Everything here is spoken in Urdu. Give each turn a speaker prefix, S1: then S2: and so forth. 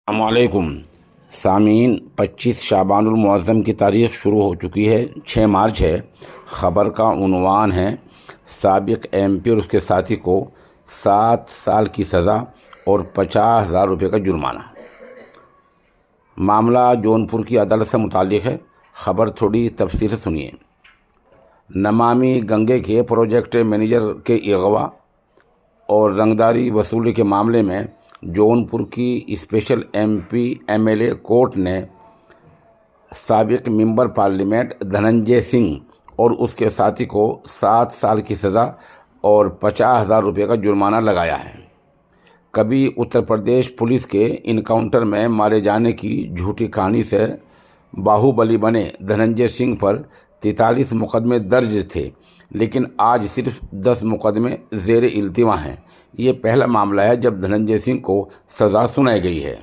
S1: السلام علیکم سامعین، 25 شعبان المعظم کی تاریخ شروع ہو چکی ہے، 6 مارچ ہے۔ خبر کا عنوان ہے سابق ایم پی اور اس کے ساتھی کو 7 سال کی سزا اور 50,000 روپے کا جرمانہ۔ معاملہ جونپور کی عدالت سے متعلق ہے۔ خبر تھوڑی تفصیل سے سنیے۔ نمامی گنگے کے پروجیکٹ مینیجر کے اغوا اور رنگداری وصولی کے معاملے میں جونپور کی special M P M L A court نے سابق ممبر پارلیمنٹ دھننجے سنگھ اور اس کے ساتھی کو 7 سال کی سزا اور 50,000 روپے کا جرمانہ لگایا ہے۔ کبھی اتر پردیش پولیس کے انکاؤنٹر میں مارے جانے کی جھوٹی کہانی سے باہوبلی بنے دھننجے سنگھ پر 43 مقدمے درج تھے، لیکن آج صرف 10 مقدمے زیر التوا ہیں۔ یہ پہلا معاملہ ہے جب دھننجے سنگھ کو سزا سنائی گئی ہے۔